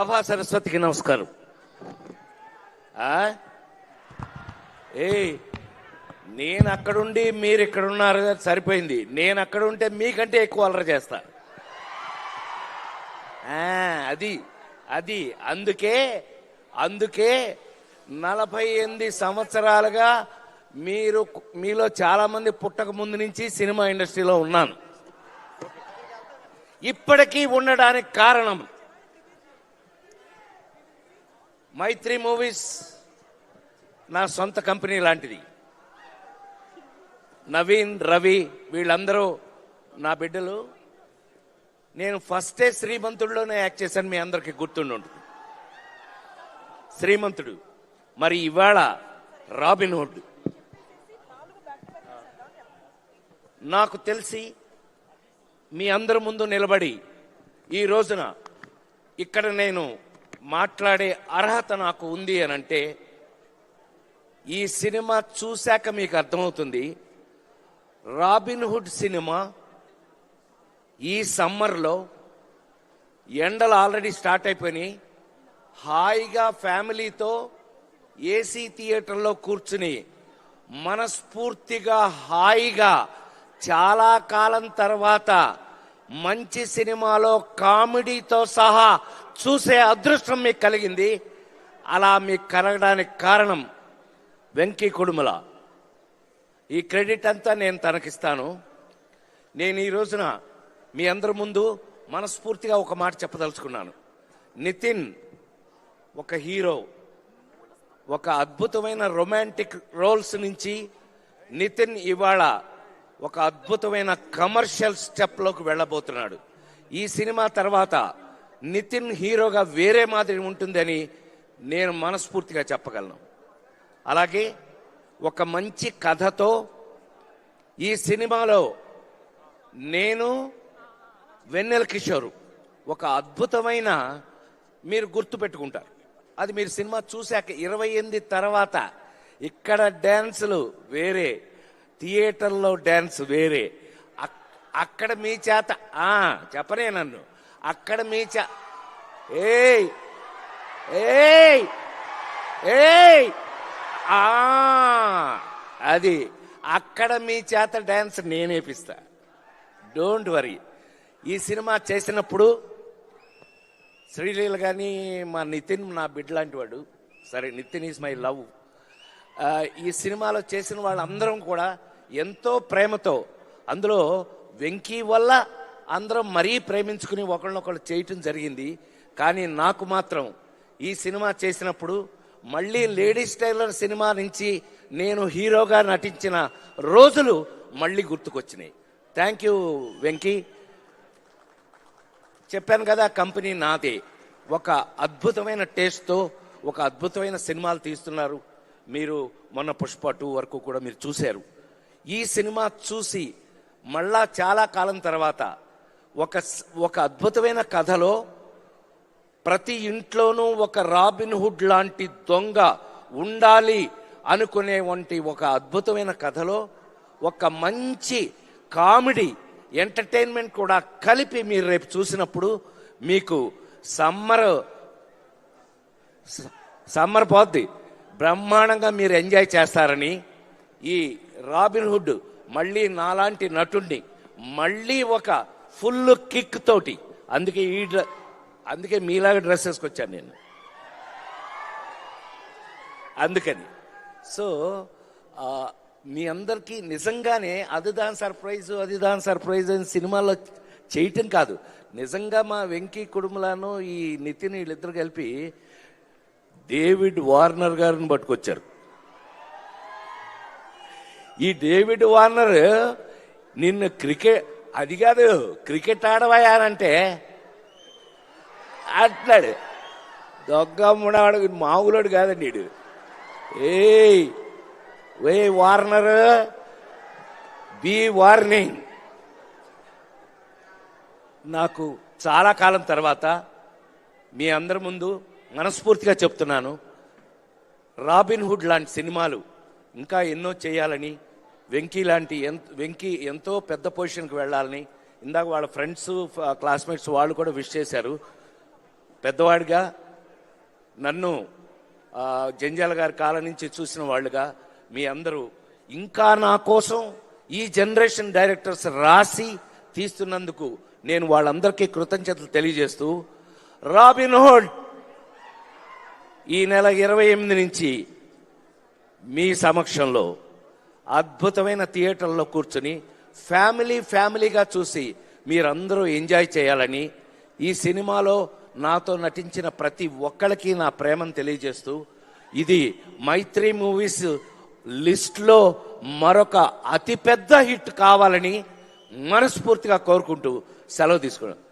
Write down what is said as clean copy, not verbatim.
సభా సరస్వతికి నమస్కారం. నేను అక్కడుండి మీరు ఇక్కడ ఉన్నారు, సరిపోయింది. నేను అక్కడ ఉంటే మీకంటే ఎక్కువ అలర చేస్తా. అది అది అందుకే 48 సంవత్సరాలుగా మీలో చాలా మంది పుట్టక ముందు నుంచి సినిమా ఇండస్ట్రీలో ఉన్నాను. ఇప్పటికీ ఉండడానికి కారణం మైత్రి మూవీస్ నా సొంత కంపెనీ లాంటిది. నవీన్, రవి వీళ్ళందరూ నా బిడ్డలు. నేను ఫస్టే శ్రీమంతుడిలోనే యాక్ట్ చేశాను, మీ అందరికీ గుర్తుండి ఉంటుంది. శ్రీమంతుడు, మరి ఇవాళ రాబిన్ హుడ్. నాకు తెలిసి మీ అందరి ముందు నిలబడి ఈ రోజున ఇక్కడ నేను మాట్లాడే అర్హత నాకు ఉంది అని అంటే, ఈ సినిమా చూశాక మీకు అర్థమవుతుంది. రాబిన్ హుడ్ సినిమా ఈ సమ్మర్లో ఎండలు ఆల్రెడీ స్టార్ట్ అయిపోయినాయి. హాయిగా ఫ్యామిలీతో ఏసీ థియేటర్లో కూర్చుని మనస్ఫూర్తిగా హాయిగా చాలా కాలం తర్వాత మంచి సినిమాలో కామెడీతో సహా చూసే అదృష్టం మీకు కలిగింది. అలా మీకు కలగడానికి కారణం వెంకీ కుడుముల. ఈ క్రెడిట్ అంతా నేను తనకిస్తాను. నేను ఈ రోజున మీ అందరి ముందు మనస్ఫూర్తిగా ఒక మాట చెప్పదలుచుకున్నాను. నితిన్ ఒక హీరో, ఒక అద్భుతమైన రొమాంటిక్ రోల్స్ నుంచి నితిన్ ఇవాళ ఒక అద్భుతమైన కమర్షియల్ స్టెప్లోకి వెళ్ళబోతున్నాడు. ఈ సినిమా తర్వాత నితిన్ హీరోగా వేరే మాదిరి ఉంటుందని నేను మనస్ఫూర్తిగా చెప్పగలను. అలాగే ఒక మంచి కథతో ఈ సినిమాలో నేను, వెన్నెల కిషోర్ ఒక అద్భుతమైన, మీరు గుర్తుపెట్టుకుంటారు. అది మీరు సినిమా చూశాక 28 తర్వాత ఇక్కడ డ్యాన్సులు వేరే, థియేటర్లో డ్యాన్స్ వేరే. అక్కడ మీ చేత చెప్పనే నన్ను అక్కడ మీ ఏయ్ ఏయ్ ఏయ్ అది అక్కడ మీ చేత డ్యాన్స్ నేనేపిస్తా. Don't worry. ఈ సినిమా చేసినప్పుడు శ్రీలీల కానీ మా నితిన్ నా బిడ్డ లాంటి వాడు. సరే, నితిన్ ఈజ్ మై లవ్. ఈ సినిమాలో చేసిన వాళ్ళందరం కూడా ఎంతో ప్రేమతో, అందులో వెంకీ వల్ల అందరం మరీ ప్రేమించుకుని ఒకళ్ళనొకళ్ళు చేయటం జరిగింది. కానీ నాకు మాత్రం ఈ సినిమా చేసినప్పుడు మళ్ళీ లేడీస్ టైలర్ సినిమా నుంచి నేను హీరోగా నటించిన రోజులు మళ్ళీ గుర్తుకొచ్చినాయి. Thank you Venky. చెప్పాను కదా, కంపెనీ నాదే. ఒక అద్భుతమైన టేస్ట్తో ఒక అద్భుతమైన సినిమాలు తీస్తున్నారు. మీరు మొన్న పుష్ప 2 వరకు కూడా మీరు చూశారు. ఈ సినిమా చూసి మళ్ళా చాలా కాలం తర్వాత ఒక అద్భుతమైన కథలో ప్రతి ఇంట్లోనూ ఒక రాబిన్ హుడ్ లాంటి దొంగ ఉండాలి అనుకునేవంటి ఒక అద్భుతమైన కథలో ఒక మంచి కామెడీ ఎంటర్టైన్మెంట్ కూడా కలిపి మీరు రేపు చూసినప్పుడు మీకు సమ్మర్ పోద్ది, బ్రహ్మాండంగా మీరు ఎంజాయ్ చేస్తారని, ఈ రాబిన్ హుడ్ మళ్ళీ నాలాంటి నటుడిని మళ్ళీ ఒక ఫుల్ కిక్ తోటి, అందుకే మీలాగా డ్రెస్ వేసుకొచ్చాను నేను. అందుకని మీ అందరికీ నిజంగానే అదిదాన్ సర్ప్రైజ్ అని సినిమాలో చేయటం కాదు, నిజంగా మా వెంకీ కుడుములను ఈ నితిన్ వీళ్ళిద్దరు కలిపి డేవిడ్ వార్నర్ గారిని పట్టుకొచ్చారు. ఈ డేవిడ్ వార్నర్ నిన్ను అది కాదు క్రికెట్ ఆడవాయానంటే అంటున్నాడు. దొంగముడాడు, మామూలుడు కాదండి వీడు. ఏ వార్నర్, బి వార్నింగ్. నాకు చాలా కాలం తర్వాత మీ అందరి ముందు మనస్ఫూర్తిగా చెప్తున్నాను, రాబిన్ హుడ్ లాంటి సినిమాలు ఇంకా ఎన్నో చేయాలని, వెంకీ ఎంతో పెద్ద పొజిషన్కి వెళ్ళాలని ఇందాక వాళ్ళ ఫ్రెండ్స్ క్లాస్మేట్స్ వాళ్ళు కూడా విష్ చేశారు. పెద్దవాడిగా నన్ను జంజాల గారి కాలం నుంచి చూసిన వాళ్ళుగా మీ అందరూ ఇంకా నా కోసం ఈ జనరేషన్ డైరెక్టర్స్ రాసి తీస్తున్నందుకు నేను వాళ్ళందరికీ కృతజ్ఞతలు తెలియజేస్తూ రాబిన్ హుడ్ ఈ నెల 28 నుంచి మీ సమక్షంలో అద్భుతమైన థియేటర్లో కూర్చుని ఫ్యామిలీగా చూసి మీరందరూ ఎంజాయ్ చేయాలని ఈ సినిమాలో నాతో నటించిన ప్రతి ఒక్కరికి నా ప్రేమను తెలియజేస్తూ ఇది మైత్రి మూవీస్ లిస్ట్లో మరొక అతిపెద్ద హిట్ కావాలని మనస్ఫూర్తిగా కోరుకుంటూ సెలవు తీసుకున్నాను.